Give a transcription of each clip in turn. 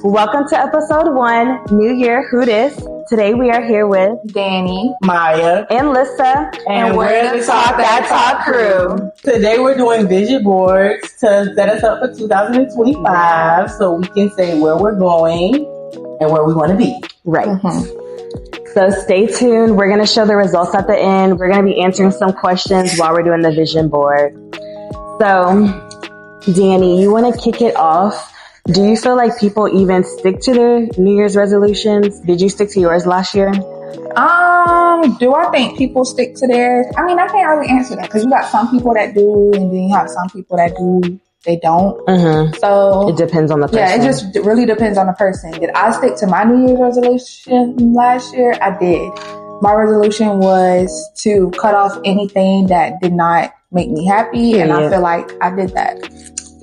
Welcome to episode 1, New Year, Who Dis? Today we are here with Danny, Maya, and Lissa, and we're the Talk That Talk crew. Today we're doing vision boards to set us up for 2025 so we can say where we're going and where we want to be. Right. So stay tuned. We're going to show the results at the end. We're going to be answering some questions while we're doing the vision board. So, Danny, you want to kick it off? Do you feel like people even stick to their New Year's resolutions? Did you stick to yours last year? Do I think people stick to theirs? I mean, I can't really answer that because you got some people that do, and then you have some people that do, they don't. So it depends on the person. Yeah, it just really depends on the person. Did I stick to my New Year's resolution last year? I did. My resolution was to cut off anything that did not make me happy, and I feel like I did that.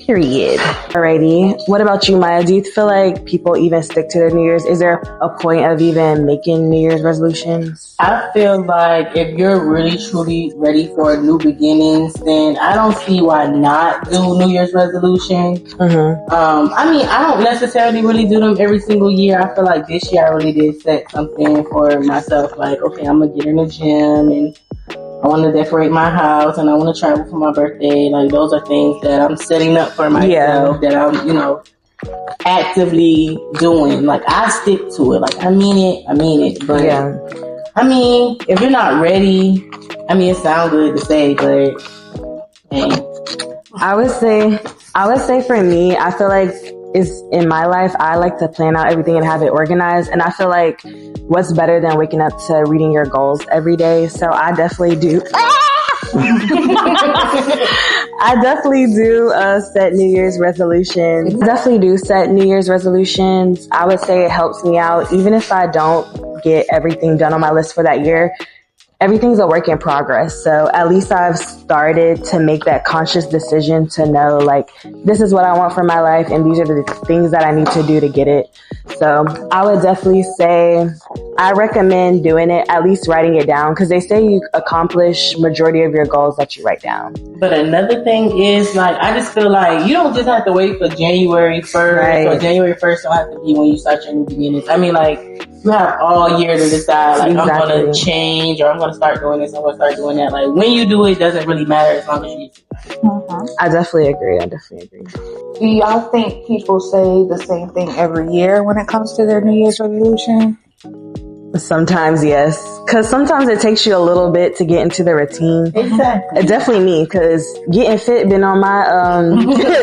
Period. Alrighty. What about you, Maya? Do you feel like people even stick to their New Year's? Is there a point of even making New Year's resolutions? I feel like if you're really truly ready for new beginnings, then I don't see why not do New Year's resolutions. I mean, I don't necessarily really do them every single year. I feel like this year I really did set something for myself. Like, okay, I'm gonna get in the gym and I want to decorate my house and I want to travel for my birthday. Like, those are things that I'm setting up for myself that I'm, actively doing. Like, I stick to it. Like, I mean it. But, I mean, if you're not ready, I mean, it sounds good to say, but, hey. I would say for me, I feel like in my life, I like to plan out everything and have it organized. And I feel like what's better than waking up to reading your goals every day? So I definitely do. I definitely do set New Year's resolutions. I would say it helps me out. Even if I don't get everything done on my list for that year, everything's a work in progress. So at least I've started to make that conscious decision to know, like, this is what I want for my life and these are the things that I need to do to get it. So I would definitely say I recommend doing it, at least writing it down, because they say you accomplish majority of your goals that you write down. But another thing is, like, I just feel like you don't just have to wait for January 1st or January 1st don't have to be when you start your new beginnings. I mean, like, you have all year to decide, like, I'm going to change or I'm going to start doing this, I'm going to start doing that. Like, when you do it doesn't really matter as long as you get it. I definitely agree. Do y'all think people say the same thing every year when it comes to their New Year's resolution? Sometimes, yes. Because sometimes it takes you a little bit to get into the routine. Exactly. Definitely me, because getting fit been on my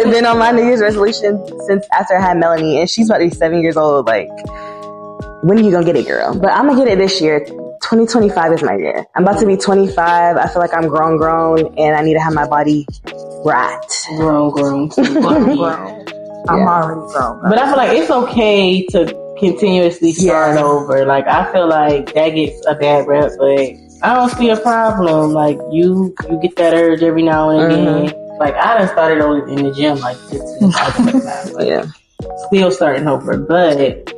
been on my New Year's resolution since after I had Melanie, and she's about to be 7 years old. Like, when are you gonna get it, girl? But I'm gonna get it this year. 2025 is my year. I'm about to be 25. I feel like I'm grown, and I need to have my body right. Grown. I'm already grown. But I feel like it's okay to continuously start over. Like, I feel like that gets a bad rep, but I don't see a problem. Like, you get that urge every now and again. Like, I done started over in the gym like 15 times. Like, still starting over, but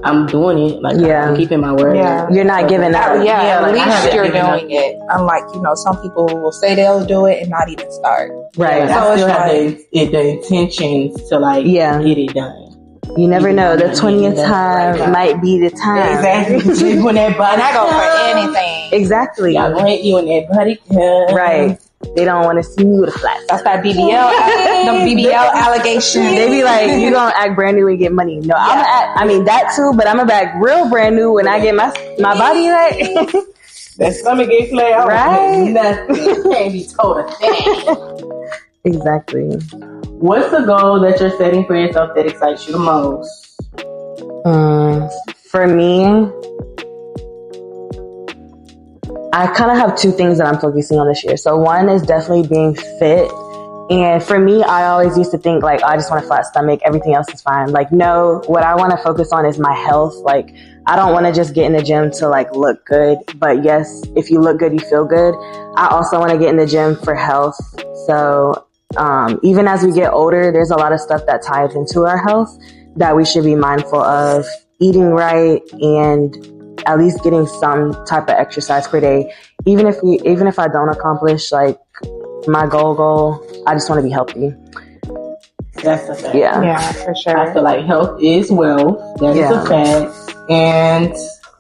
I'm doing it. Like, I'm keeping my word. Yeah. You're not giving up. At least you're doing it. Unlike, some people will say they'll do it and not even start. Right. So I still have the intentions to, like, get it done. You never know. The 20th time might be the time. Exactly. When that body I go for anything. Exactly. Y'all gonna hate you when that body comes. Right. They don't want to see you with a flat. That's that BBL. Them BBL allegations. They be like, you gonna act brand new and get money. No, I'm gonna act, I mean that too, but I'm gonna act real brand new when I get my body right. That stomach get flat. Right. Nothing. Can't be told a thing. Exactly. What's the goal that you're setting for yourself that excites you the most? For me, I kind of have two things that I'm focusing on this year. So one is definitely being fit. And for me, I always used to think like, I just want a flat stomach. Everything else is fine. Like, no, what I want to focus on is my health. Like, I don't want to just get in the gym to like look good. But yes, if you look good, you feel good. I also want to get in the gym for health. So even as we get older, there's a lot of stuff that ties into our health that we should be mindful of. Eating right and at least getting some type of exercise per day. Even if I don't accomplish like my goal, I just want to be healthy. That's a fact. Yeah, for sure. I feel like health is wealth. That is a fact. And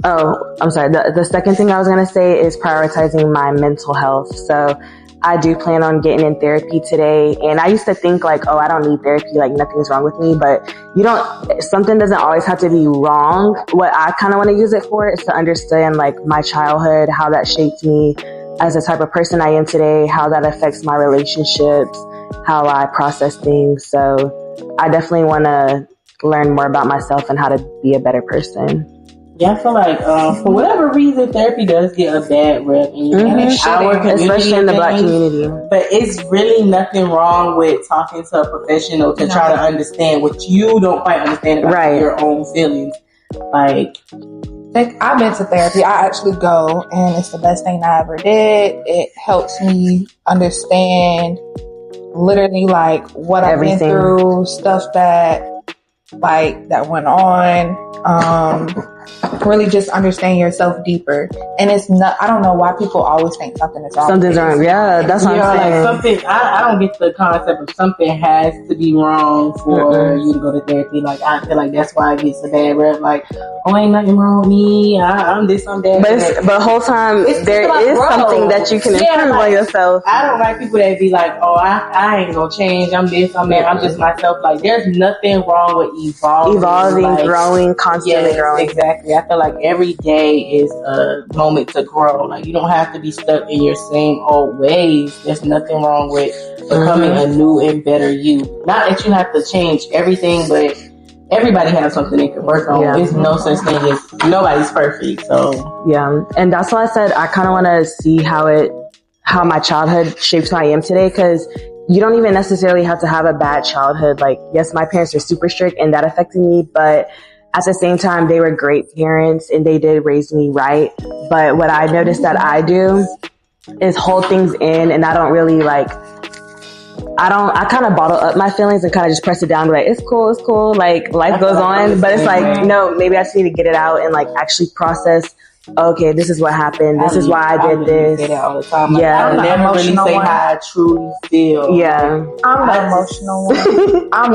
I'm sorry. The second thing I was going to say is prioritizing my mental health. So I do plan on getting in therapy today. And I used to think like, oh, I don't need therapy. Like nothing's wrong with me. But something doesn't always have to be wrong. What I kind of want to use it for is to understand like my childhood, how that shaped me as the type of person I am today, how that affects my relationships, how I process things. So I definitely want to learn more about myself and how to be a better person. Yeah, I feel like for whatever reason, therapy does get a bad rep in our community, especially in the Black community. But it's really nothing wrong with talking to a professional to try to understand what you don't quite understand about your own feelings. Like I've been to therapy. I actually go, and it's the best thing I ever did. It helps me understand literally like what I've been through, stuff that went on. Really just understand yourself deeper. And it's not, I don't know why people always think something is wrong. Something's wrong. Yeah, that's what I'm saying. Like something, I don't get the concept of something has to be wrong for you to go to therapy. Like, I feel like that's why it gets a bad rep. Like, oh, ain't nothing wrong with me. I'm this, I'm that. But the whole time, there is something that you can improve on yourself. I don't like people that be like, oh, I ain't gonna change. I'm this, I'm that. I'm just myself. Like, there's nothing wrong with evolving, like, growing, constantly growing. Exactly. I feel like every day is a moment to grow. Like, you don't have to be stuck in your same old ways. There's nothing wrong with becoming a new and better you. Not that you have to change everything, but everybody has something they can work on. Yeah. There's no such thing as nobody's perfect. So yeah, and that's why I said I kind of want to see how my childhood shapes who I am today, because you don't even necessarily have to have a bad childhood. Like, yes, my parents were super strict and that affected me, but at the same time, they were great parents and they did raise me right. But what I noticed that I do is hold things in, and I don't really I kind of bottle up my feelings and kind of just press it down. Like, it's cool. Like, life goes on. But it's like, no, maybe I just need to get it out and like actually process. Okay, this is what happened. This is why I did this. Say that all the time. Like, yeah, I never really say how I truly feel. Yeah, I'm the emotional one.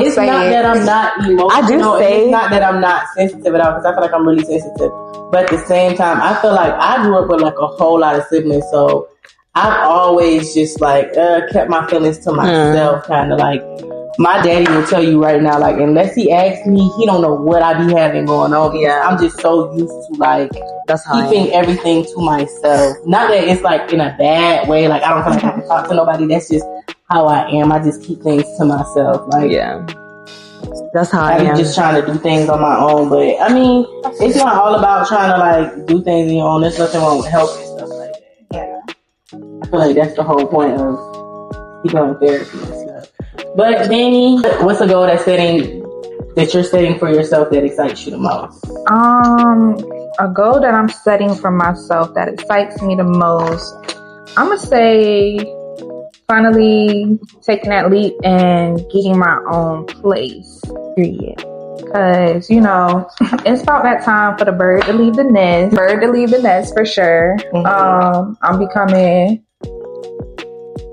It's not that I'm not emotional. I do say it's not that I'm not sensitive at all, because I feel like I'm really sensitive. But at the same time, I feel like I grew up with like a whole lot of siblings, so I've always just like kept my feelings to myself, kind of like. My daddy will tell you right now, like, unless he asks me, he don't know what I be having going on. Yeah, I'm just so used to like keeping everything to myself. Not that it's like in a bad way. Like, I don't feel like I can talk to nobody. That's just how I am. I just keep things to myself. Like, yeah, that's how I am. Just trying to do things on my own. But I mean, it's not all about trying to like do things on your own. There's nothing wrong with help and stuff like that. Yeah, I feel like that's the whole point of keeping on therapy and stuff. But Danny, what's a goal that you're setting for yourself that excites you the most? A goal that I'm setting for myself that excites me the most, I'm gonna say finally taking that leap and getting my own place. Period. Because, it's about that time for the bird to leave the nest. Bird to leave the nest for sure. I'm becoming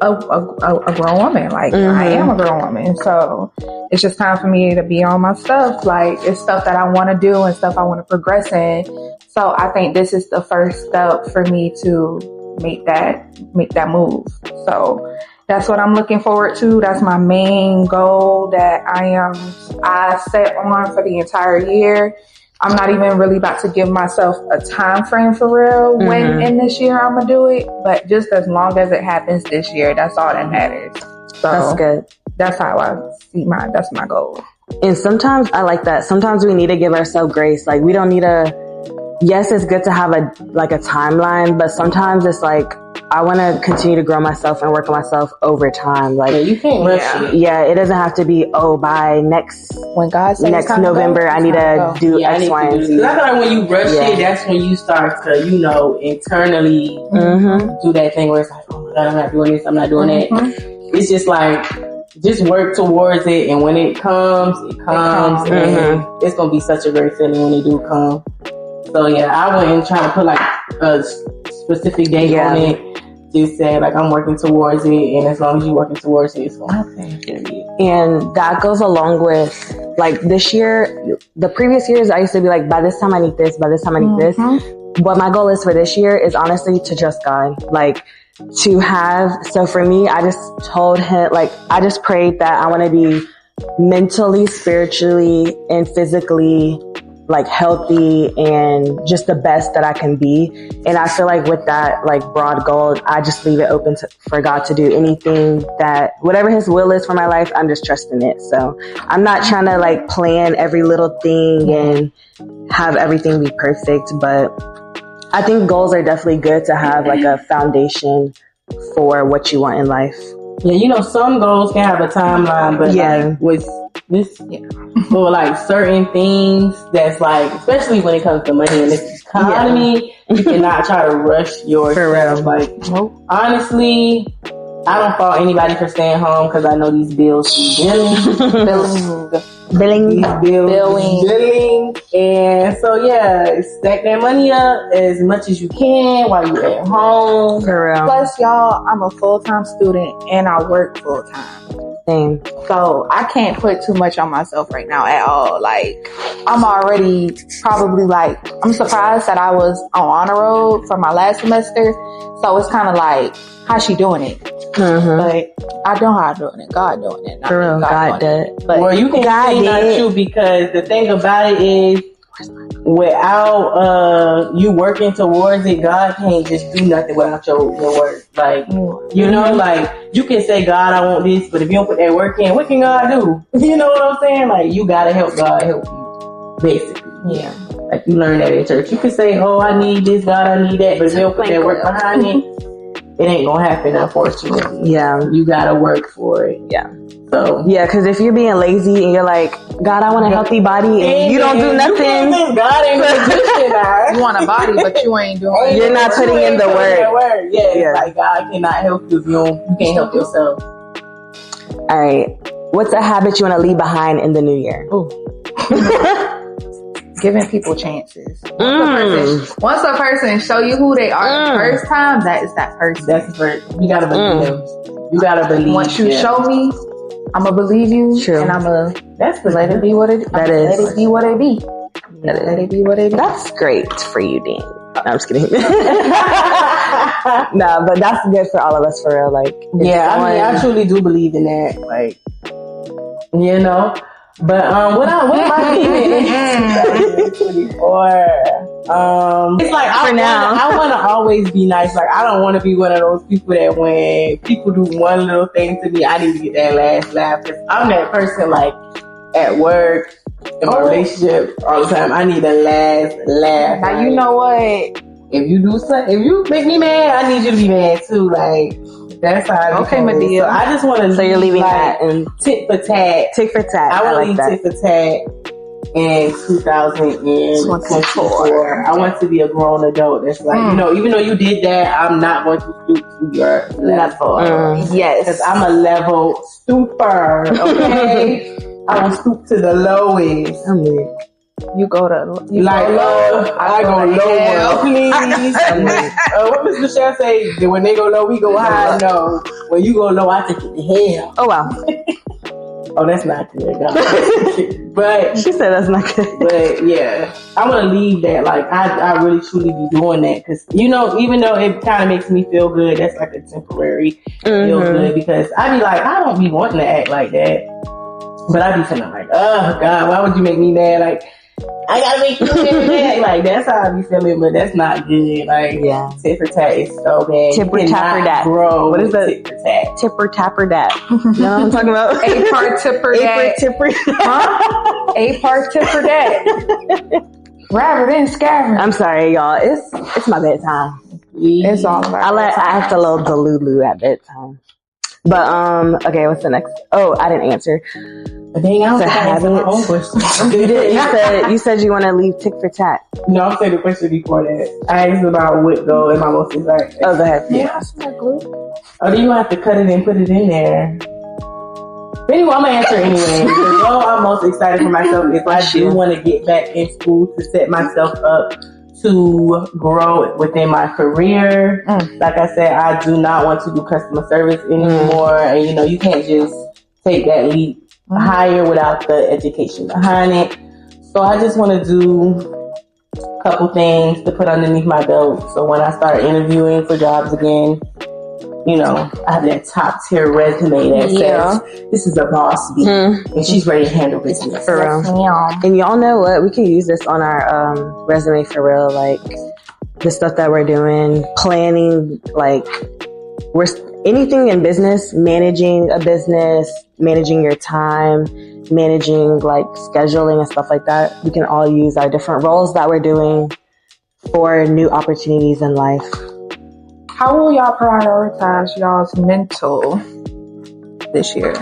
a grown woman. Like, I am a grown woman. So it's just time for me to be on my stuff. Like, it's stuff that I want to do and stuff I want to progress in. So I think this is the first step for me to make that move. So that's what I'm looking forward to. That's my main goal that I set on for the entire year. I'm not even really about to give myself a time frame for real when in this year I'm gonna do it, but just as long as it happens this year, that's all that matters. So that's good. That's how I see that's my goal. And sometimes I like that. Sometimes we need to give ourselves grace. Like, we don't need yes, it's good to have a timeline, but sometimes it's like, I want to continue to grow myself and work on myself over time. Like, you can't rush it. Yeah, it doesn't have to be, by next November, I need to do X, Y, and Z. I feel like when you rush it, that's when you start to, internally do that thing where it's like, oh my God, I'm not doing this, I'm not doing that. It's just like, just work towards it, and when it comes, and it's going to be such a great feeling when it do come. So yeah, I wouldn't try to put like a specific date on it. just say like I'm working towards it, and as long as you're working towards it, it's gonna happen. And that goes along with like this year, the previous years I used to be like, by this time I need this, by this time I need this. What my goal is for this year is honestly to trust God. Like to have, so for me, I just told him, like, I just prayed that I want to be mentally, spiritually, and physically like healthy and just the best that I can be. And I feel like with that like broad goal, I just leave it open for God to do anything that, whatever his will is for my life, I'm just trusting it. So I'm not trying to like plan every little thing and have everything be perfect, but I think goals are definitely good to have like a foundation for what you want in life. Yeah, you know, some goals can have a timeline, but like with this, for like certain things that's like, especially when it comes to money in this economy, you cannot try to rush yourself. Like, honestly, I don't fault anybody for staying home because I know these bills billing. And so stack that money up as much as you can while you're at home. Plus, y'all, I'm a full-time student and I work full-time. Same. So I can't put too much on myself right now at all. Like, I'm already probably like, I'm surprised that I was on honor roll for my last semester. So it's kind of like, how's she doing it? But I know how I'm doing it. God doing it. For real, God did. But well, you can say not you, because the thing about it is, without you working towards it, God can't just do nothing without your work. Like, you know, like you can say, God, I want this, but if you don't put that work in, what can God do? You know what I'm saying? Like, you gotta help God help you, basically. Yeah. Like, you learn that in church. You can say, oh, I need this, God, I need that, but if you don't put that work behind it, it ain't gonna happen, unfortunately. Yeah. You gotta work for it. Yeah. So. Yeah, because if you're being lazy and you're like, God, I want a healthy body, and you don't do nothing. God ain't gonna do shit now. You want a body, but you ain't doing You're not putting in the work. Yeah. Like, God cannot help you if you can't help yourself. All right. What's a habit you want to leave behind in the new year? Giving people chances. Once a person show you who they are the first time, that is that person. That's the first. You gotta believe them. You gotta believe. Once you show me, I'm gonna believe you. True. And I'm gonna let it be what it is. That is. Let it be what it be. Let it be what it be. That's great for you, Dean. No, I'm just kidding. No, but that's good for all of us, for real. Like, I truly do believe in that. Like, you know. But what am I leaving in 2024? It's like I want to always be nice. Like, I don't want to be one of those people that when people do one little thing to me, I need to get that last laugh. Cause I'm that person, like, at work, in my relationship, all the time. I need a last laugh. Now, you know what? If you do something, if you make me mad, I need you to be mad too. Like, that's how I okay, Medea. So I just want to. So you're leaving that and tit for tat. Tick for tat. I want to leave tit for tat in 2024. I want to be a grown adult. That's like, you know, even though you did that, I'm not going to stoop to your level. Yes, because I'm a level stooper. Okay, I will stoop to the lowest. You go to low. I go low, please. What does Michelle say? When they go low, we go high. No, when you go low, I take it to hell. Oh wow. Oh, that's not good. But she said that's not good. But yeah, I want to leave that. Like, I really truly be doing that, because, you know, even though it kind of makes me feel good, that's like a temporary feel good, because I be like, I don't be wanting to act like that, but I be feeling like, oh God, why would you make me mad? Like, I gotta make you mad. Like, that's how I be feeling, but that's not good. Like, tit for tat is so bad. Tipper tapper dat. Bro, what is that? Tit for tat. Tipper tapper dat. You know what I'm talking about? A part tipper dat. A part tipper dat. Rather than scavenger. I'm sorry, y'all. It's my bedtime. It's all about I act a little delulu at bedtime. But okay, what's the next? Oh, I didn't answer. Dang, I was answer my own question. You said you want to leave tick for tat. No, I'm saying the question before that. I asked about what though am I most excited. Oh, go ahead. Yeah. Oh, then you have to cut it and put it in there. But anyway, I'm gonna answer anyway. Because I'm most excited for myself is I do want to get back in school to set myself up to grow within my career. Like I said, I do not want to do customer service anymore. And, you know, you can't just take that leap higher without the education behind it. So I just want to do a couple things to put underneath my belt. So when I start interviewing for jobs again, you know, I have that top tier resume that says, this is a boss bee, and she's ready to handle business. For real. And y'all know what? We can use this on our resume for real. Like, the stuff that we're doing, planning, like, anything in business, managing a business, managing your time, managing, like, scheduling and stuff like that. We can all use our different roles that we're doing for new opportunities in life. How will y'all prioritize y'all's mental this year?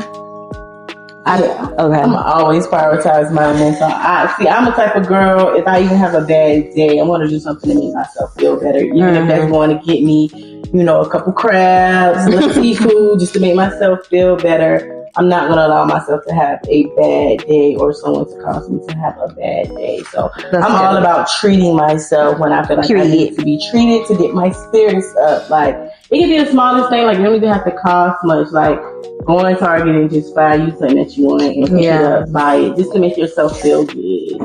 Okay. I'm always prioritize my mental. I'm a type of girl, if I even have a bad day, I want to do something to make myself feel better. Even if that's going to get me, you know, a couple crabs, a little seafood, just to make myself feel better. I'm not going to allow myself to have a bad day or someone to cause me to have a bad day. So I'm all about treating myself when I feel like I need to be treated to get my spirits up. Like, it can be the smallest thing. Like, you don't even have to cost much. Like, go on Target and just buy you something that you want and pick it up, buy it, just to make yourself feel good.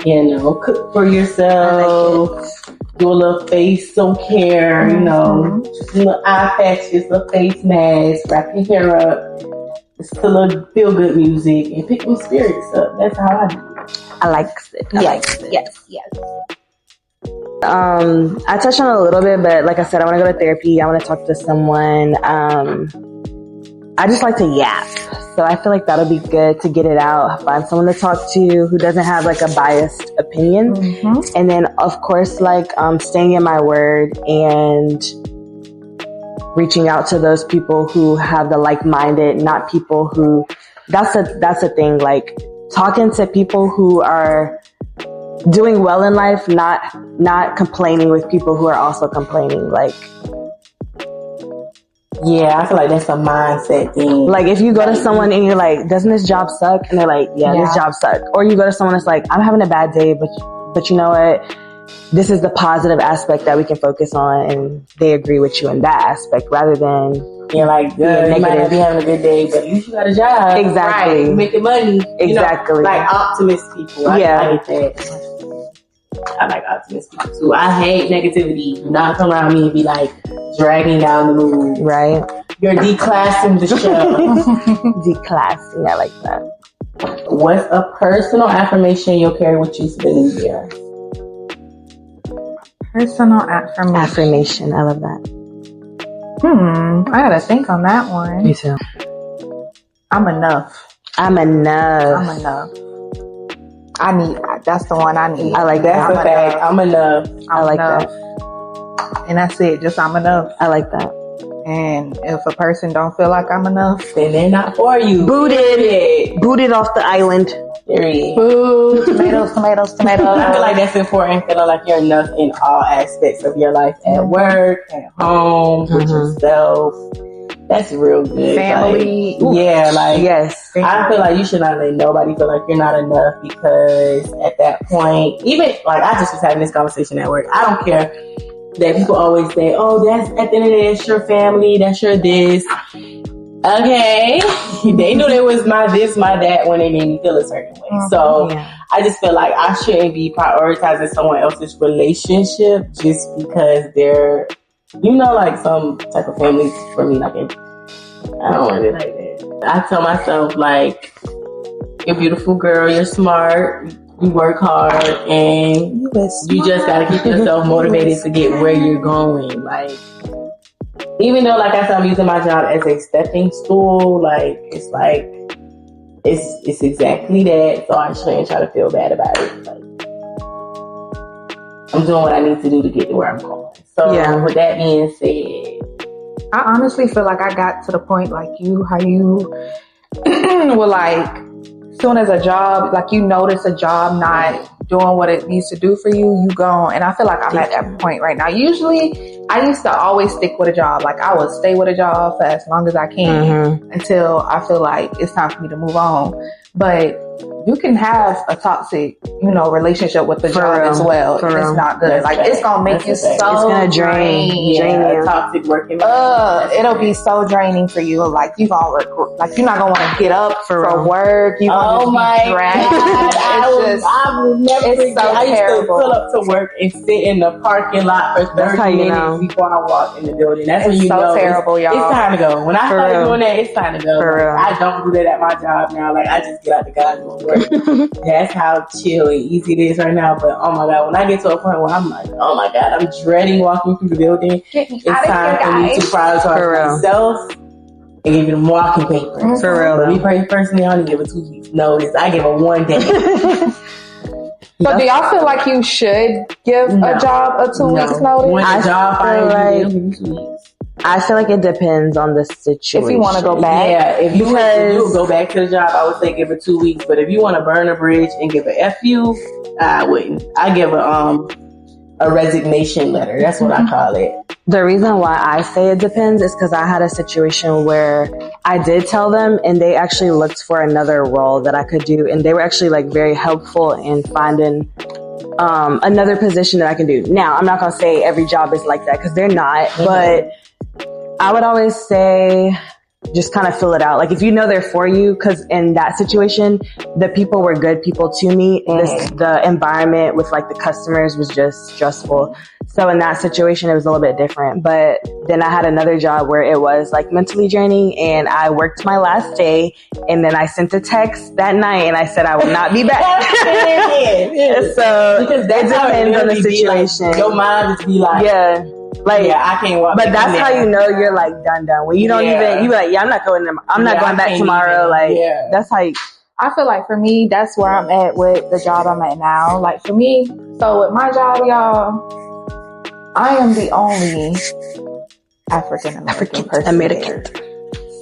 You know, cook for yourself. Do a little face care, you know, just a little eye patches, a face mask, wrap your hair up. It's a little feel good music and pick my spirits up. That's how I do it. I like it. Yes. I touched on it a little bit, but like I said, I want to go to therapy. I want to talk to someone. I just like to yap. So I feel like that'll be good to get it out. Find someone to talk to who doesn't have like a biased opinion. And then of course, like, staying in my word and reaching out to those people who have the like-minded, not people who, that's a thing, like talking to people who are doing well in life, not complaining with people who are also complaining. Like, yeah, I feel like that's a mindset thing. Like, if you go to someone and you're like, doesn't this job suck? And they're like, yeah, this job sucks. Or you go to someone that's like, I'm having a bad day, but you know what? This is the positive aspect that we can focus on, and they agree with you in that aspect rather than like, good. You might not be having a good day, but you got a job. Exactly. Right. Making money. Exactly. You know, like optimist people. I like that. I like optimist people too. I hate negativity. Do not come around me and be like dragging down the mood. Right. You're declassing the show. Declassing. I like that. What's a personal affirmation you'll carry with you for the new year? Personal affirmation. I love that. I gotta think on that one. Me too. I'm enough. That's the one I need. I like that. That's a fact. I'm enough. I like that. And that's it. Just I'm enough. I like that. And if a person don't feel like I'm enough, then they're not for you. Booted off the island. Period. Boo. Tomatoes. I feel like that's important. Feeling like you're enough in all aspects of your life, at work, at home, with yourself. That's real good. Family. Like, yes. I feel like you should not let nobody feel like you're not enough, because at that point, even like I just was having this conversation at work. I don't care that people always say, oh, that's at the end of the day, that's your family, that's your this. Okay. They knew there was my this, my that when they made me feel a certain way. So I just feel like I shouldn't be prioritizing someone else's relationship just because they're, you know, like some type of family for me. Like, I don't want it like that. I tell myself, like, you're a beautiful girl, you're smart, you work hard, and you just gotta keep yourself motivated to get where you're going. Like, even though, like I said, I'm using my job as a stepping stool, like, it's exactly that. So I shouldn't try to feel bad about it. Like, I'm doing what I need to do to get to where I'm going. So with that being said, I honestly feel like I got to the point like you, how you were like, soon as a job, like you notice a job not doing what it needs to do for you, you go. And I feel like I'm at that point right now. Usually, I used to always stick with a job. Like, I would stay with a job for as long as I can until I feel like it's time for me to move on. But you can have a toxic, relationship with the job as well. And it's not good. Like, it's going to make you so it's going to drain you. Toxic working. It'll be so draining for you. Like, you going to work, like, you're not going to want to get up for work. You're going to be dragged. I will never forget. So I used terrible. to pull up to work and sit in the parking lot for 30 minutes before I walk in the building. That's when you know terrible, y'all. It's time to go. When I started doing that, it's time to go. I don't do that at my job now. Like, I just get out the car and go to work. That's how chill and easy it is right now. But oh my God, when I get to a point where I'm like, oh my God, I'm dreading walking through the building. It's time for me to prioritize myself and give them walking papers. For real. But me personally, I only give a 2 weeks notice. I give a 1 day. So do y'all feel like you should give a job a 2 weeks notice? When the job finds you, give 2 weeks. I feel like it depends on the situation. If you want to go back. Yeah, if you go back to the job, I would say give it 2 weeks. But if you want to burn a bridge and give a FU, I wouldn't. I give a resignation letter. That's what I call it. The reason why I say it depends is because I had a situation where I did tell them and they actually looked for another role that I could do. And they were actually like very helpful in finding another position that I can do. Now, I'm not going to say every job is like that because they're not, but I would always say just kind of fill it out. Like, if you know they're for you, because in that situation, the people were good people to me. The environment with like the customers was just stressful. So in that situation, it was a little bit different. But then I had another job where it was like mentally draining, and I worked my last day, and then I sent a text that night and I said I will not be back. So because it depends on the situation. Like, your mind just be like, like, I can't walk. But that's how you know you're like done. When you don't even, you be like, I'm not going back tomorrow. That's how you. I feel like for me, that's where I'm at with the job I'm at now. Like, for me, so with my job, y'all, I am the only African American person.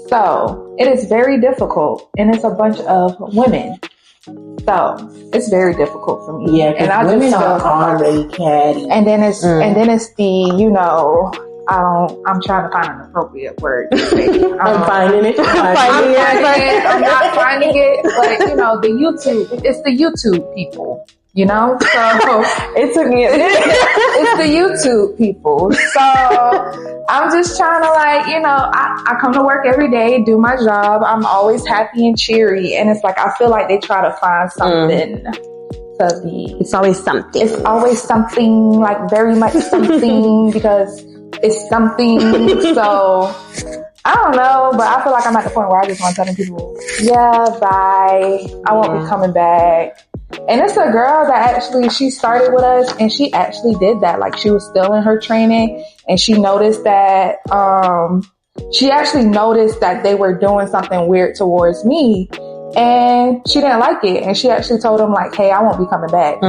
So it is very difficult, and it's a bunch of women. So it's very difficult for me. Yeah, and I women just are already catty. And then it's the I'm trying to find an appropriate word. I'm finding it. I'm not finding it, but the YouTube. It's the YouTube people. So it took me. It's the YouTube people. So I'm just trying to I come to work every day, do my job. I'm always happy and cheery, and it's like I feel like they try to find something to be. It's always something. It's always something, like very much something because it's something. So I don't know, but I feel like I'm at the point where I just want to tell people, yeah, bye. I won't be coming back. And it's a girl that actually, she started with us and she actually did that. Like, she was still in her training and she noticed that, she actually noticed that they were doing something weird towards me and she didn't like it. And she actually told them like, hey, I won't be coming back.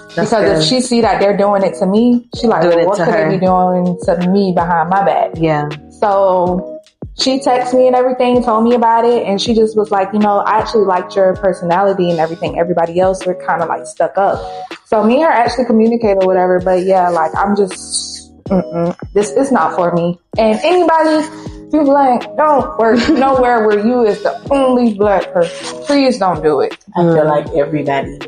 Because if she see that they're doing it to me, she like, well, what could they be doing to me behind my back? Yeah. So she texted me and everything, told me about it, and she just was like, I actually liked your personality and everything. Everybody else were kind of like stuck up. So me and her actually communicated or whatever, but yeah, like I'm just, this is not for me. And anybody, you black, don't work nowhere where you is the only black person. Please don't do it. I feel like everybody.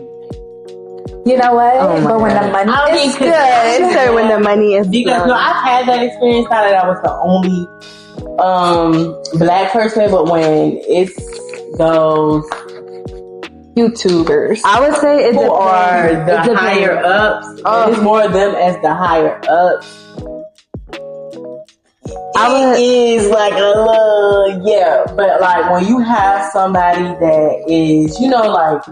You know what? But when the money is good. So when the money is because I've had that experience. Not that I was the only black person, but when it's those YouTubers, I would say who are the higher ups. It's more of them as the higher ups. It is like a little, but like when you have somebody that is, like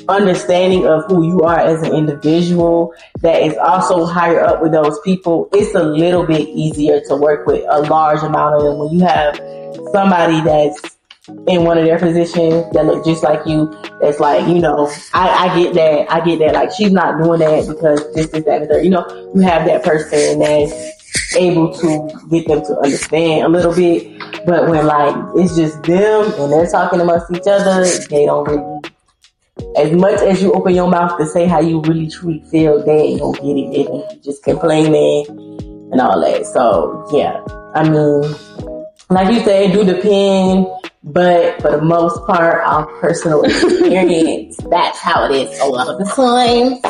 understanding of who you are as an individual that is also higher up with those people, it's a little bit easier to work with a large amount of them. When you have somebody that's in one of their positions that look just like you, that's like, I get that. Like, she's not doing that because this, that, and the third. You have that person that's able to get them to understand a little bit. But when like it's just them and they're talking amongst each other, they don't really as much as you open your mouth to say how you really truly feel, they ain't gonna get it. They gonna just complaining and all that. So yeah, I mean, like you said, it do depend, but for the most part, our personal experience, that's how it is a lot of the time.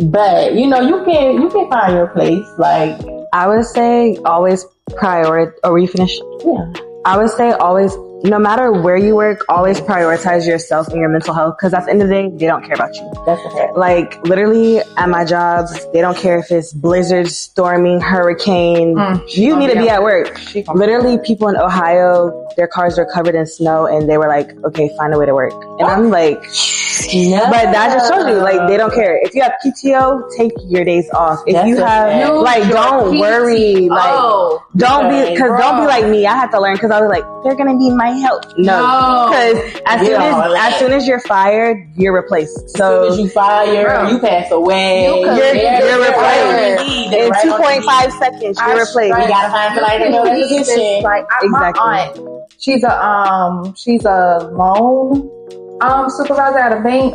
But you know, you can find your place. Like I would say, always prioritize. Or were you finished? Yeah. I would say always, no matter where you work, always prioritize yourself and your mental health. Because at the end of the day, they don't care about you. That's okay. Like literally at my job, they don't care if it's blizzard, storming, hurricane. You need to be at work. Literally, people in Ohio, their cars are covered in snow, and they were like, "Okay, find a way to work." And I'm like, no. But that just shows you, like, they don't care. If you have PTO, take your days off. If That's you have, like, don't worry. Like, don't be like me. I had to learn because I was like, they're gonna need my help. No, because as soon as you're fired, you're replaced. So as soon as you fire, you pass away. You're replaced in 2.5 seconds. You're replaced. You gotta find somebody to fill that position. Like my aunt, she's a loan supervisor at a bank.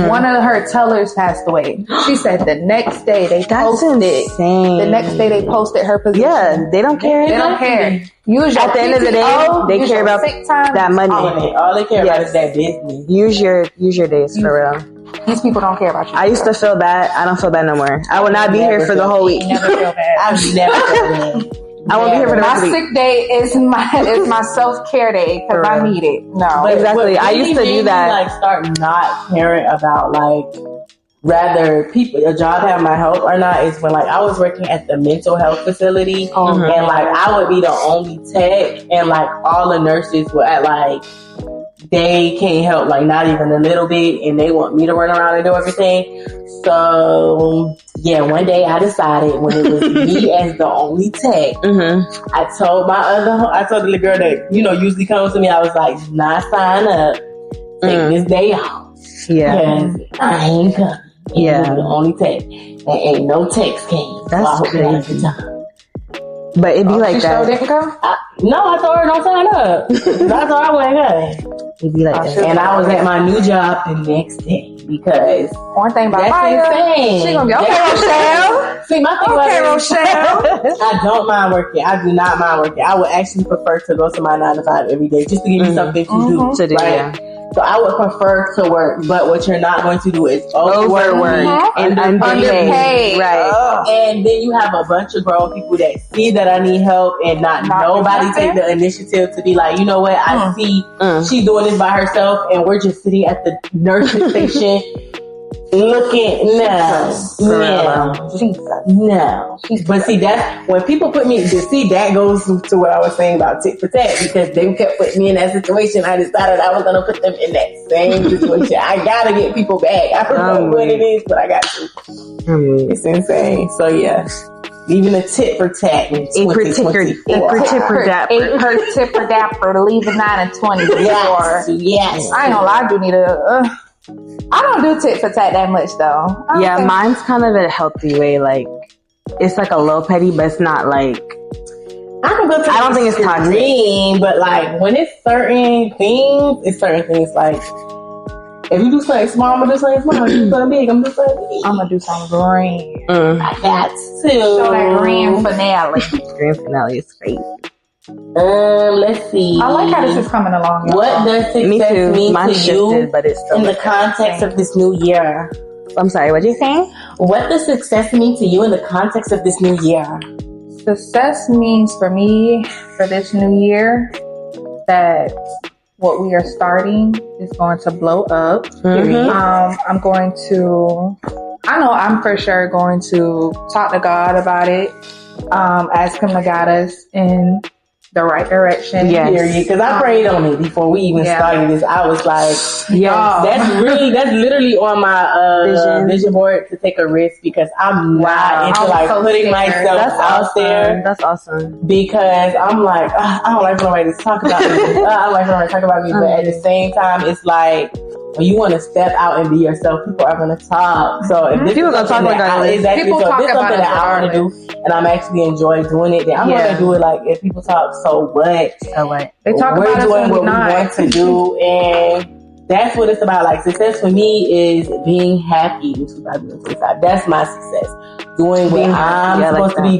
One of her tellers passed away. She said the next day they posted it. The next day they posted her position. Yeah, they don't care. They don't care. Usually, at the end of the day, they care about that money. All they care about is that business. Use your days for real. These people don't care about you. I used to feel bad. I don't feel bad no more. I will not be here for the whole week. Never feel bad. I've never felt bad. I won't be here for the rest of the week. My sick day is my self-care day because I need it. No, but exactly. I used to do that. Like start not caring about like rather people a job have my help or not is when like I was working at the mental health facility and like I would be the only tech and like all the nurses were at like they can't help like not even a little bit and they want me to run around and do everything. So yeah, one day I decided when it was me as the only tech, I told the little girl that, you know, usually comes to me, I was like, not sign up, take this day off. Yeah. Because I ain't coming. Yeah. The only tech. There ain't no text came. That's so crazy. But it'd be like that. Didn't go? No, I told her don't sign up. I told her I wasn't going. It'd be like that. And I was at my new job the next day because one thing about that's insane. She gonna be okay, Rochelle. See, my thing okay, Rochelle. I don't mind working. I do not mind working. I would actually prefer to go to my 9 to 5 every day just to give me something to do. Right? So I would prefer to work, but what you're not going to do is overwork and underpaid. Right. And then you have a bunch of grown people that see that I need help and not nobody take the initiative to be like, you know what, I see she's doing this by herself and we're just sitting at the nursing station looking no. But see, that's when people put me to see that goes to what I was saying about tit for tat because they kept putting me in that situation. I decided I was gonna put them in that same situation. I gotta get people back. I don't know what it is, but I got to. It's insane. So yeah. Even a tit for tat in 2024. Ate her tipper dapper to leave the 9 and 20 before. Yes. I ain't gonna lie, I do need a. I don't do tit for tat that much though. Mine's kind of in a healthy way. Like it's like a low petty, but it's not like. I don't think it's toxic, but like when it's certain things like. If you do something small, I'm gonna do something small. If you do something big, I'm gonna do something big. I'm gonna do something green. I got to. Show that grand finale. Grand finale is crazy. Let's see. I like how this is coming along. Y'all. What does success mean to you but it's still in the context of this new year? I'm sorry, what did you say? What does success mean to you in the context of this new year? Success means for me, for this new year, that what we are starting is going to blow up. I'm for sure going to talk to God about it, ask him to guide us in the right direction. Yes. Because I prayed on it before we even started this. I was like, that's literally on my vision board to take a risk because I'm not into like putting myself out there. That's awesome. Because I'm like, I don't like for nobody to talk about me. I don't like for nobody to talk about me. But at the same time, it's like, when you want to step out and be yourself, people are going to talk. So if this is something that I want to do, and I'm actually enjoying doing it, then I'm going to do it. Like if people talk, so what? They talk we're about doing what we want to do, and that's what it's about. Like, success for me is being happy in 2025. That's my success. Doing what I'm supposed to be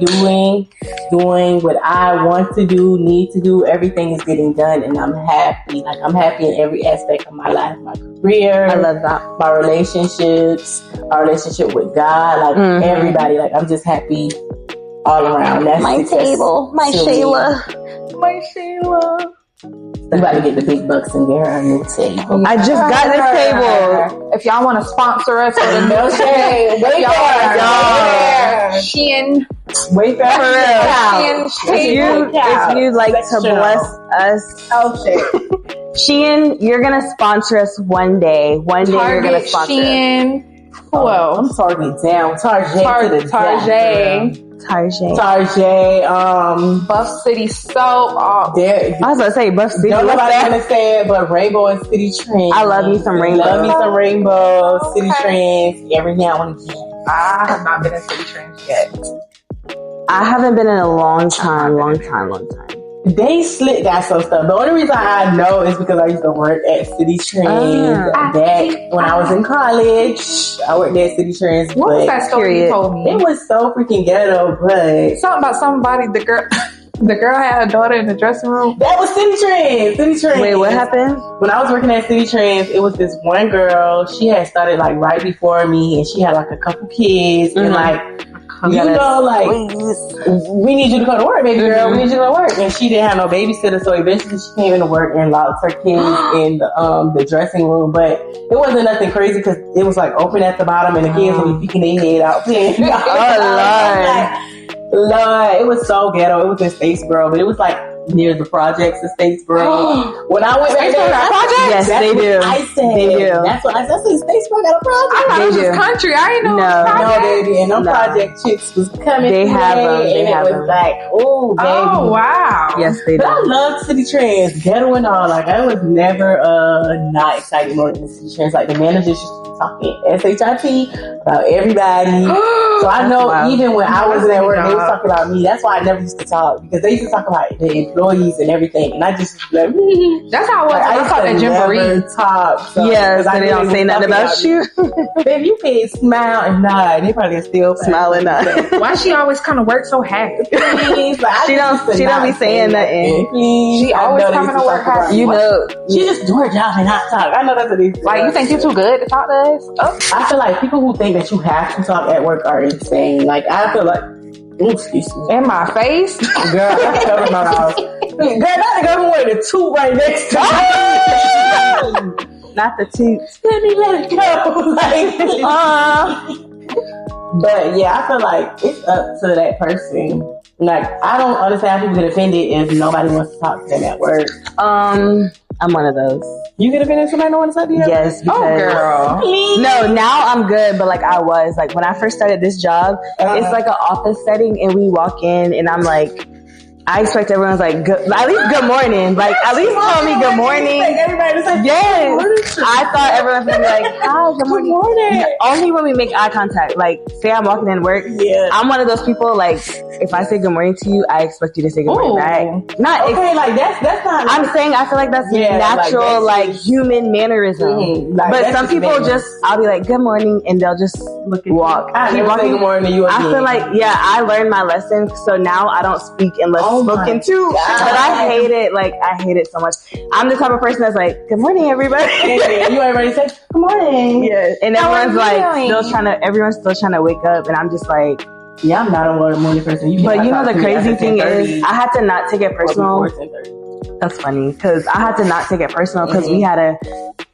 doing what I want to do, need to do. Everything is getting done, and I'm happy. Like, I'm happy in every aspect of my life, my career. I love that. My relationships, my relationship with God, like everybody. Like, I'm just happy all around. That's my table, my Shayla, my Shayla. You about to get the big bucks and get her a new table. I just got this table. If y'all want to sponsor us for the milkshake, wait for Shein. Wait for real. If you'd like to bless us, Shein, you're gonna sponsor us one day. One day you're gonna sponsor Shein. us. Whoa, I'm Target down. Target. Buff City Soap. I was gonna say Buff City. Nobody's gonna say it, but Rainbow and City Trends. I love me some Rainbow. Love me some Rainbow, City Trends. Every now and again. I have not been in City Trends yet. I haven't been in a long time. They slick got some stuff. The only reason I know is because I used to work at City Trends back when I was in college. I worked at City Trends. What was that story you told me? It was so freaking ghetto, but something about somebody. The girl had a daughter in the dressing room. That was City Trends. Wait, what happened? When I was working at City Trends, it was this one girl. She had started like right before me, and she had like a couple kids, and like. We need you to come to work, baby girl. We need you to go to work. And she didn't have no babysitter, so eventually she came into work and locked her kids in the dressing room. But it wasn't nothing crazy because it was like open at the bottom, and the kids would be peeking their head out playing. Lord, it was so ghetto. It was in Statesboro, but it was like near the projects in Statesboro. When I went back there, yes, they do. I said, they do. That's what I said. Statesboro got a project. I thought it was just country. I didn't know. No, baby. And them project chicks was coming. They have them. And it was like, oh, baby. Oh, wow. Yes, they do. But I loved City Trends, ghetto and all. Like, I was never not excited more than City Trends. Like, the managers used to be talking SHIT about everybody. So I know even when I wasn't at work, they was talking about me. That's why I never used to talk, because they used to talk about the employees and everything, and I just like, that's how it was. I thought that Jamboree talk. So, so they don't say nothing about you. Baby, you can't smile and nod. They probably still smile and nod. Why she always kind of work so happy? She don't be saying nothing. She always coming to work happy. You know, she just do her job and not talk. I know that's what they like. You think you're too good to talk to us? Oh. I feel like people who think that you have to talk at work are insane. Like, I feel like, excuse me. In my face? Girl, I covered my mouth. Girl, not the government with the toot right next to me. Not the toot. Let it go. Like, but yeah, I feel like it's up to that person. Like, I don't understand how people get offended if nobody wants to talk to them at work. I'm one of those. You get offended if somebody don't want to talk to you? Yes, because girl. No, now I'm good, but like I was like when I first started this job, it's like an office setting, and we walk in, and I'm like, I expect everyone's like, at least good morning. Like, at least tell me good morning. Everybody's like, yes. I thought everyone would be like, hi, good morning. Only when we make eye contact. Like, say I'm walking in work. Yeah. I'm one of those people, like, if I say good morning to you, I expect you to say good morning back. Not okay, like that's not. I'm saying I feel like that's natural, like human mannerism. Mm-hmm. Like, but some people just, I'll be like, good morning, and they'll just look and walk. I never say good morning to you again. I feel like, I learned my lesson, so now I don't speak unless spoken to. But I hate it. Like, I hate it so much. I'm the type of person that's like, good morning, everybody. You already say good morning. Yeah, and everyone's like everyone's still trying to wake up, and I'm just like, yeah, I'm not a morning person. But you know, the crazy thing is, I had to not take it personal. That's funny, because I had to not take it personal, because we had a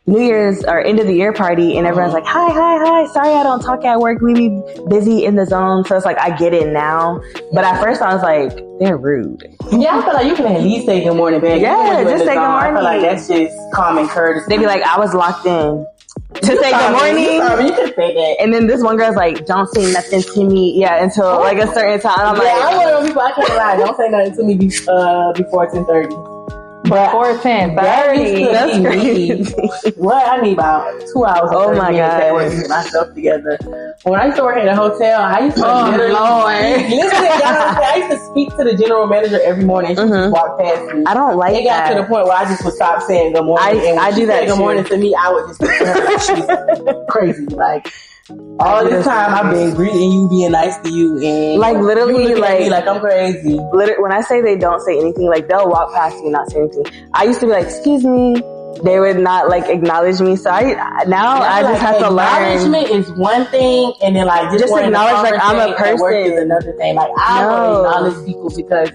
New Year's or end of the year party, and everyone's like, hi, sorry I don't talk at work, we be busy in the zone. So it's like, I get it now, but at first I was like, they're rude. Yeah, I feel like you can at least say good morning back. Yeah, just say good morning. I feel like that's just common courtesy. They be like, I was locked in to say good morning. You can say that. And then this one girl's like, don't say nothing to me until like a certain time. I'm like, I'm one of those people, I can't lie, don't say nothing to me before 10:30. Before 10:30. That's crazy. What? I need about 2 hours. Oh my God. To get myself together. When I used to work at a hotel, I used to literally. Listen, I used to speak to the general manager every morning. She just walked past me. I don't like it got that. to the point where I just would stop saying good morning. And when I do that good morning too. to me, I would just look at her like she's crazy. Like all this time, I've been greeting you, being nice to you, and like literally, you at me like I'm crazy. Literally, when I say they don't say anything, like they'll walk past me, not say anything. I used to be like, "Excuse me." They would not like acknowledge me, so I just have to learn. Acknowledgement is one thing, and then like just acknowledge like I'm a person. Work is another thing. Like I want to acknowledge people because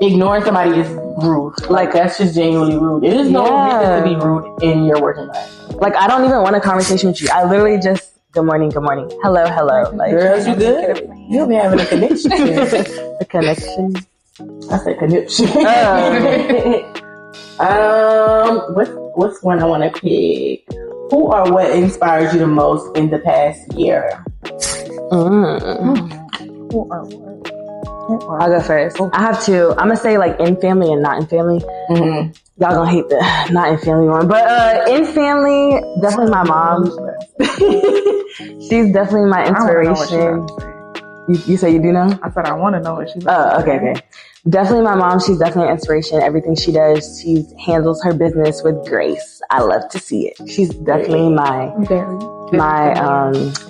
ignoring somebody is rude. Like that's just genuinely rude. It is no reason to be rude in your working life. Like I don't even want a conversation with you. I literally just good morning, hello. Like, girls, you good? You'll be having a connection. A connection. I said connection. What's one I want to pick? Who or what inspired you the most in the past year? Who or what? I'll go first. I have two. I'm gonna say like in family and not in family. Mm-hmm. Y'all gonna hate the not in family one, but in family, definitely my mom. She's definitely my inspiration. You say you do know? I said I want to know what she's. Oh, okay. Definitely my mom. She's definitely an inspiration. Everything she does, she handles her business with grace. I love to see it. She's definitely my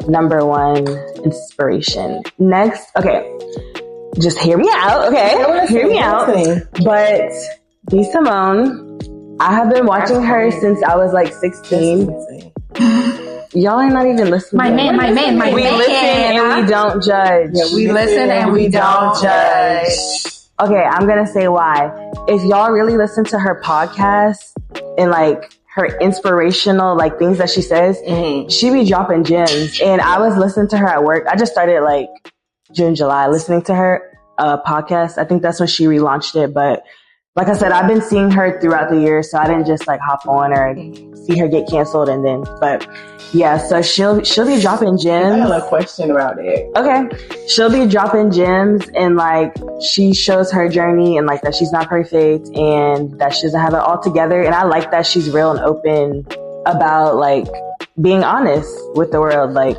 number one inspiration. Next, okay, just hear me out. Okay, hear me out. But B. Simone, I have been watching her since I was like 16. Y'all are not even listening. My man. We listen and we don't judge. Yeah, we listen and we don't judge. Okay, I'm gonna say why. If y'all really listen to her podcast and like her inspirational like things that she says, she be dropping gems. And I was listening to her at work. I just started like June, July listening to her podcast. I think that's when she relaunched it. But like I said, I've been seeing her throughout the year, so I didn't just like hop on or see her get canceled and then. But yeah, so she'll be dropping gems. I have a question about it. Okay, she'll be dropping gems and like she shows her journey and like that she's not perfect and that she doesn't have it all together. And I like that she's real and open about like being honest with the world. Like,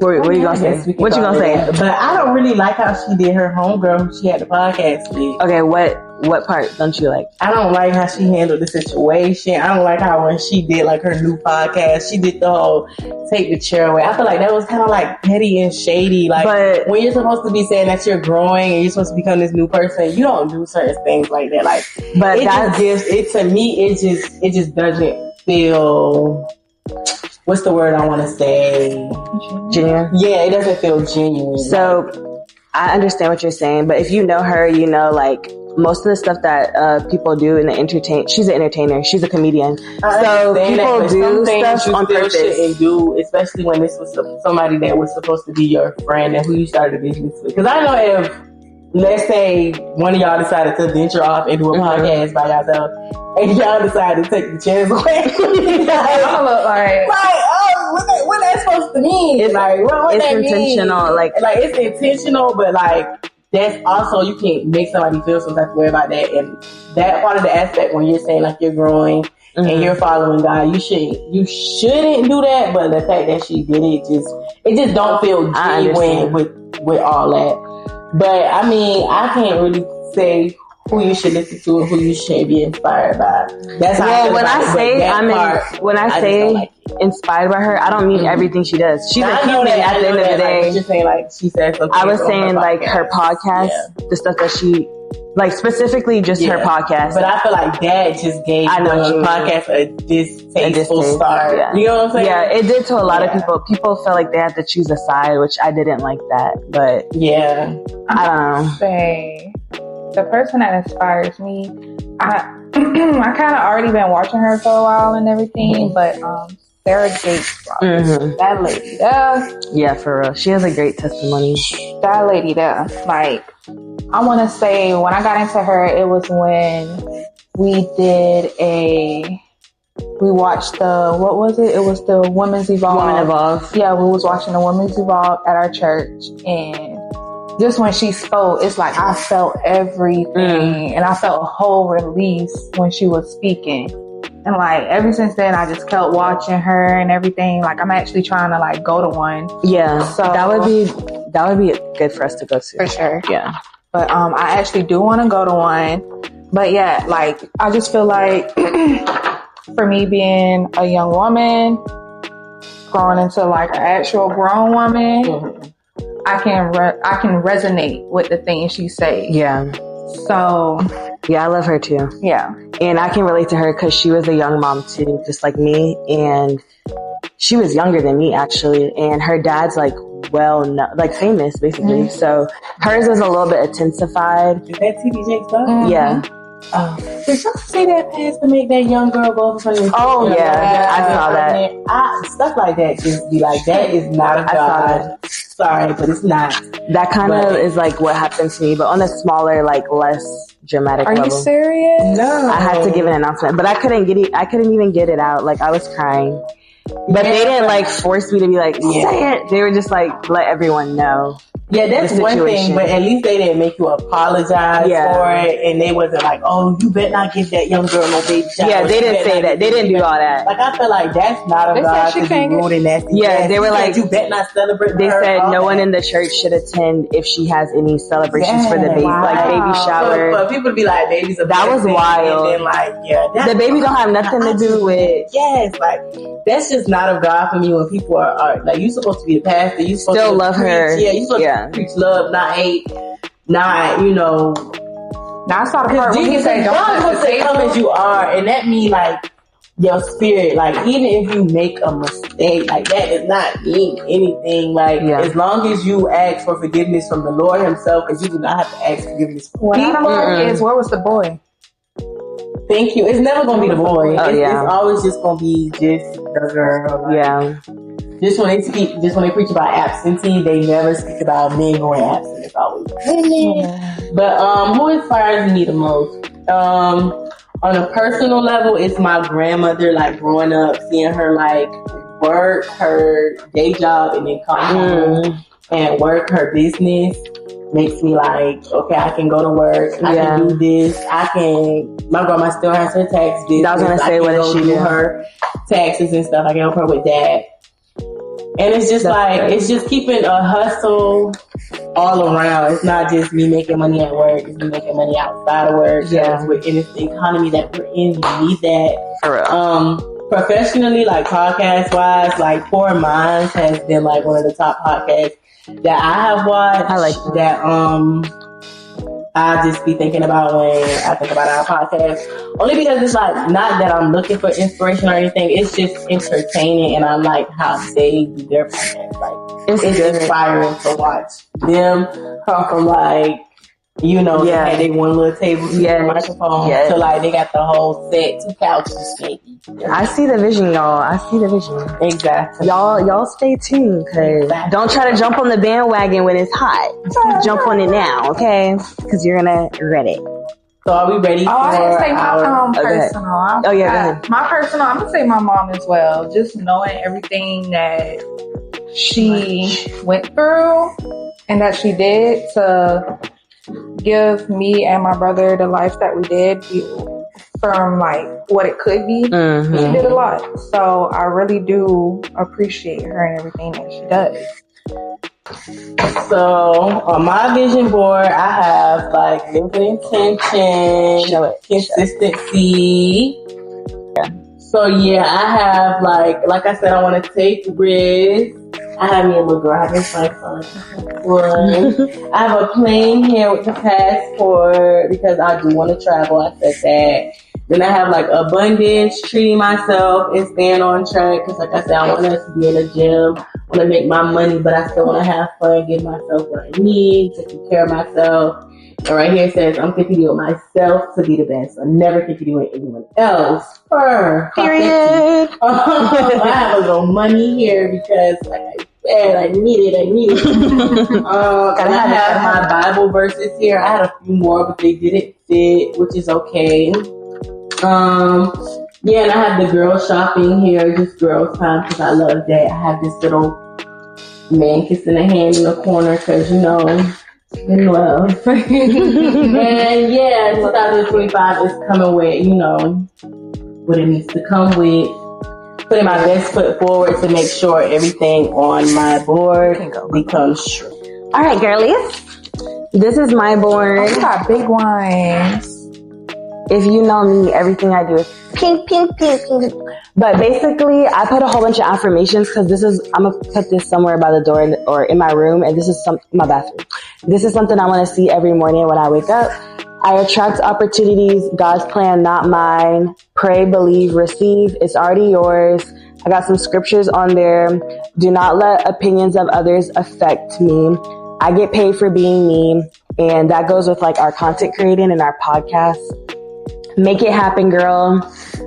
what are you gonna say? What you gonna say? But I don't really like how she did her homegirl who she had the podcast with. Okay, what part don't you like? I don't like how she handled the situation. I don't like how when she did like her new podcast, she did the whole take the chair away. I feel like that was kind of like petty and shady. Like when you're supposed to be saying that you're growing and you're supposed to become this new person, you don't do certain things like that. Like, but it just gives it to me. It just doesn't feel. What's the word I want to say? Genuine? Yeah, it doesn't feel genuine. So, I understand what you're saying, but if you know her, you know, like, most of the stuff that people do in the she's an entertainer, she's a comedian. So, people do stuff on purpose. Shouldn't do, especially when this was somebody that was supposed to be your friend and who you started a business with. Because I know if, let's say, one of y'all decided to venture off and do a podcast by yourself, and y'all decided to take the chance away. What that's supposed to mean? It's like, what it's that intentional. Mean? Like it's intentional, but like that's also you can't make somebody feel some type of way about that. And that part of the aspect when you're saying like you're growing and you're following God, you shouldn't do that. But the fact that she did it just don't feel genuine with all that. But I mean, I can't really say who you should listen to and who you should be inspired by. That's how when I say inspired by her, I don't mean everything she does. She's a comedian at the end of the day. Like, you're saying like she said something. I was saying like her podcast, the stuff that she like specifically just her podcast. But I feel like that just gave the podcast a distasteful start. Yeah. You know what I'm saying? Yeah, it did to a lot of people. People felt like they had to choose a side, which I didn't like that. But yeah, I don't know. Say the person that inspires me, I kind of already been watching her for a while and everything, but Sarah Jakes, that lady there. Yeah, for real. She has a great testimony. That lady there. Like, I want to say when I got into her, it was when we watched what was it? It was the Women's Evolve. Women Evolve. Yeah, we was watching the Women's Evolve at our church, and just when she spoke, it's like I felt everything, and I felt a whole release when she was speaking. And like ever since then, I just kept watching her and everything. Like I'm actually trying to like go to one. Yeah, so that would be good for us to go to for sure. Yeah, but I actually do want to go to one. But yeah, like I just feel like for me being a young woman, growing into like an actual grown woman, I can resonate with the things she says. Yeah. So yeah, I love her too. Yeah. And I can relate to her because she was a young mom too, just like me. And she was younger than me actually. And her dad's like famous basically. So hers was a little bit intensified. Is that TD Jakes' stuff? Yeah. Did y'all say that pass to make that young girl go for the Oh yeah, I saw that. Stuff like that just be like, that is not a God. Sorry, but it's not. That kind of is like what happened to me, but on a smaller, like less dramatic level. Are you serious? No. I had to give an announcement, but I couldn't even get it out. Like I was crying. But they didn't like force me to be like, say it. They were just like, let everyone know. Yeah, that's one thing, but at least they didn't make you apologize for it, and they wasn't like, oh, you better not give that young girl no baby shower. Yeah, they didn't say that. They didn't do all that. Like, I feel like that's not a God to be rude and nasty. Yeah, they were like, you better not celebrate. They said no one in the church should attend if she has any celebrations for the baby, like baby shower. But people would be like, baby's a that was wild. And then like, the baby don't have nothing to do with. Yes, like that's just not of God for me. When people are like, you supposed to be a pastor, you supposed still to love preach, her. Yeah, you supposed to preach love, not hate, not Now I saw the part when he said, "Don't say come as you are," and that mean like your spirit. Like even if you make a mistake, like that does not mean anything. Like as long as you ask for forgiveness from the Lord Himself, because you do not have to ask forgiveness from people. What I heard is, where was the boy? Thank you. It's never gonna be the boy. It's always just gonna be just the girl. Like, yeah. Just when they preach about absentee, they never speak about men going absent. It's always women. But who inspires me the most? On a personal level, it's my grandmother. Like growing up, seeing her like work her day job and then come home and work her business makes me like, okay, I can go to work. I can do this. My grandma still has her tax business. I was gonna say, what does she do? Her taxes and stuff. I can help her with that. And it's just it's just keeping a hustle all around. It's not just me making money at work. It's me making money outside of work. Yeah. In this economy that we're in, you need that. For real. Professionally, like podcast wise, like Poor Minds has been like one of the top podcasts that I have watched. I like that. I just be thinking about when I think about our podcast. Only because it's like, not that I'm looking for inspiration or anything. It's just entertaining, and I like how they do their podcast. Like, it's inspiring to watch them come from like, they had their one little table, microphone, so like they got the whole set, 2 couches, maybe. I see the vision, y'all. I see the vision. Exactly. Y'all stay tuned, cause don't try to jump on the bandwagon when it's hot. Jump on it now, okay? Cause you're gonna regret it. So are we ready for I didn't say my personal. Go ahead. My personal, I'm gonna say my mom as well. Just knowing everything that she went through and that she did to give me and my brother the life that we did from like what it could be. She did a lot. So I really do appreciate her and everything that she does. So on my vision board, I have like living intention, consistency. So yeah, I have like I said, I want to take risks. I have me a little girl. I have my fun. I have a plane here with the passport because I do want to travel. I said that. Then I have like abundance, treating myself and staying on track. Because like I said, I want to be in a gym. I want to make my money, but I still want to have fun, give myself what I need, taking care of myself. And right here it says, I'm competing with myself to be the best. I'm never competing with anyone else. Period. I have a little money here because like I said, I need it. And I have my Bible verses here. I had a few more, but they didn't fit, which is okay. And I have the girl shopping here, just girls time, because I love that. I have this little man kissing a hand in the corner, because Well. And yeah, 2025 is coming with, you know, what it needs to come with. Putting my best foot forward to make sure everything on my board becomes true. All right, girlies. This is my board. Oh, you got big ones. If you know me, everything I do is pink, pink, pink, pink. But basically, I put a whole bunch of affirmations because I'm going to put this somewhere by the door or in my room. And this is my bathroom. This is something I want to see every morning when I wake up. I attract opportunities, God's plan, not mine. Pray, believe, receive. It's already yours. I got some scriptures on there. Do not let opinions of others affect me. I get paid for being me. And that goes with like our content creating and our podcast. Make it happen, girl.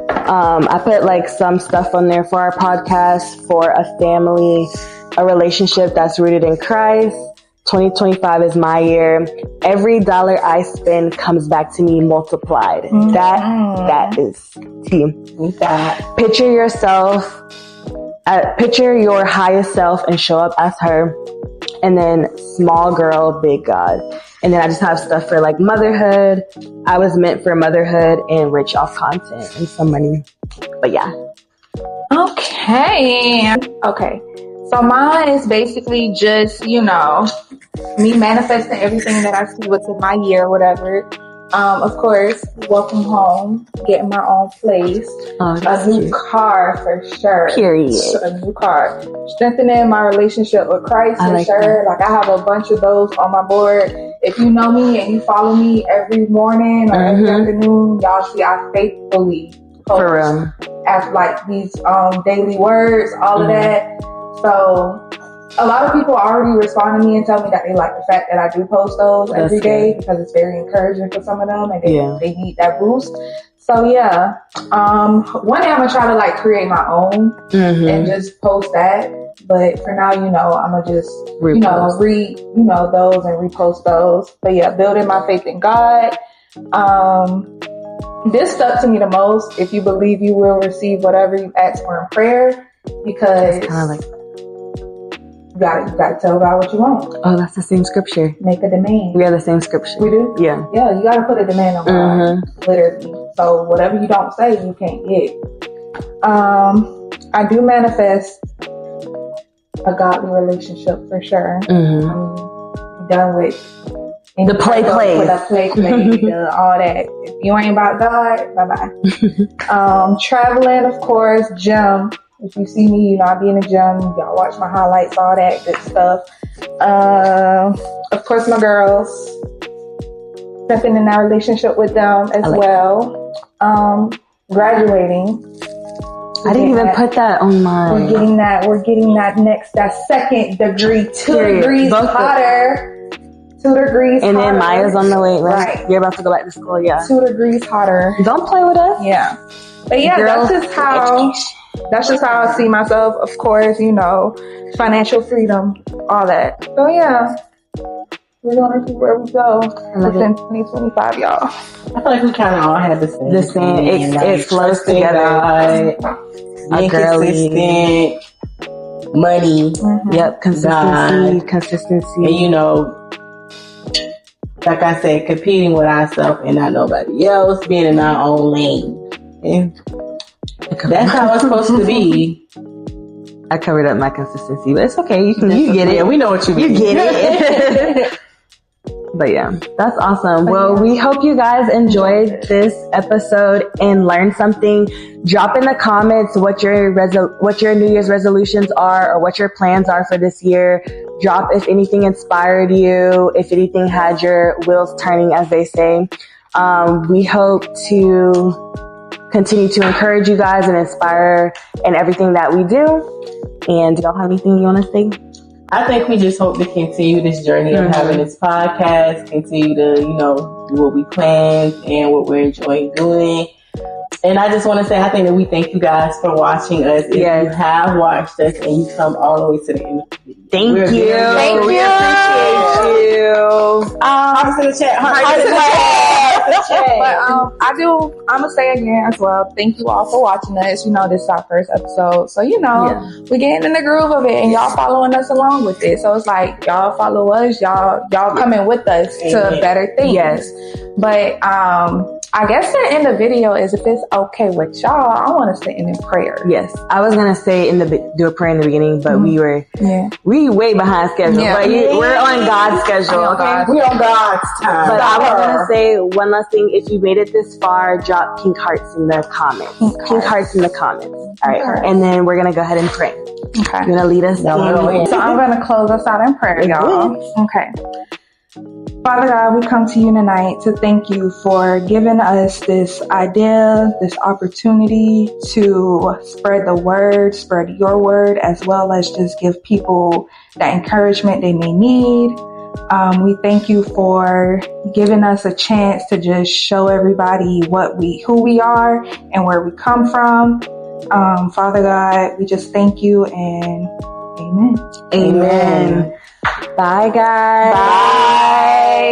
I put like some stuff on there for our podcast, for a family, a relationship that's rooted in Christ. 2025 is my year. Every dollar I spend comes back to me multiplied. Mm-hmm. That is tea. Picture yourself, picture your highest self and show up as her. And then small girl, big God. And then I just have stuff for like motherhood. I was meant for motherhood and rich off content and some money. But yeah. Okay. So mine is basically just, you know, me manifesting everything that I see within my year, whatever. Of course, welcome home, getting my own place, a new car for sure. Period. A new car. Strengthening my relationship with Christ for sure. Like I have a bunch of those on my board. If you know me and you follow me every morning or every afternoon, y'all see I faithfully post as like these daily words, all of that. So a lot of people already respond to me and tell me that they like the fact that I do post those every day because it's very encouraging for some of them and they need that boost. So yeah, one day I'm gonna try to like create my own and just post that. But for now, you know, I'm gonna just read those and repost those. But yeah, building my faith in God. This stuck to me the most. If you believe, you will receive whatever you ask for in prayer, because you gotta tell God what you want. Oh, that's the same scripture. Make a demand. We are the same scripture. We do? Yeah. Yeah, you gotta put a demand on God, literally. So whatever you don't say, you can't get. I do manifest a godly relationship for sure. I'm done with the play. All that. If you ain't about God, bye-bye. Traveling, of course, gym. If you see me, you know, I'll be in the gym. Y'all watch my highlights, all that good stuff. Of course, my girls. Stepping in that relationship with them as well. Graduating. I didn't even put that on mine. We're getting that second degree, 2 degrees hotter. 2 degrees and hotter. Then Maya's on the way, right? You're about to go back to school, yeah. 2 degrees hotter. Don't play with us. Yeah. But yeah, that's just how I see myself. Of course, you know, financial freedom, all that. So yeah, we're gonna see where we go within 2025, y'all. I feel like we kind of all had the same. It flows together. Being consistent, money. Yep, consistency. And you know, like I said, competing with ourselves and not nobody else, being in our own lane. And that's how it's supposed to be. I covered up my consistency, but it's okay. You get it. Yeah, we know what you mean. You get it. But yeah, that's awesome. Well, we hope you guys enjoyed this episode and learned something. Drop in the comments what your New Year's resolutions are or what your plans are for this year. Drop if anything inspired you, if anything had your wheels turning, as they say. We hope to continue to encourage you guys and inspire in everything that we do. And do y'all have anything you want to say? I think we just hope to continue this journey of having this podcast, continue to, you know, do what we planned and what we're enjoying doing. And I just want to say, I think that we thank you guys for watching us. If you have watched us and you come all the way to the end of the video. Thank you. We appreciate you. Hearts in the chat. Hearts in the chat. I'm gonna say again as well, thank you all for watching us. You know, this is our first episode, so you know, we're getting in the groove of it, and y'all following us along with it. So it's like y'all follow us, y'all coming with us to better things. Yes. But I guess to end the video is, if it's okay with y'all, I want us to end in prayer. Yes, I was gonna say do a prayer in the beginning, but we way behind schedule. Yeah. But we're on God's schedule. Okay, we're on God's time. But I was gonna say one last thing. If you made it this far, drop pink hearts in the comments. Pink hearts in the comments. All right, and then we're gonna go ahead and pray. Okay, you're gonna lead us. So I'm gonna close us out in prayer, y'all. Okay. Father God, we come to you tonight to thank you for giving us this idea, this opportunity to spread the word, spread your word, as well as just give people that encouragement they may need. We thank you for giving us a chance to just show everybody who we are and where we come from. Father God, we just thank you, and amen. Amen. Bye, guys. Bye.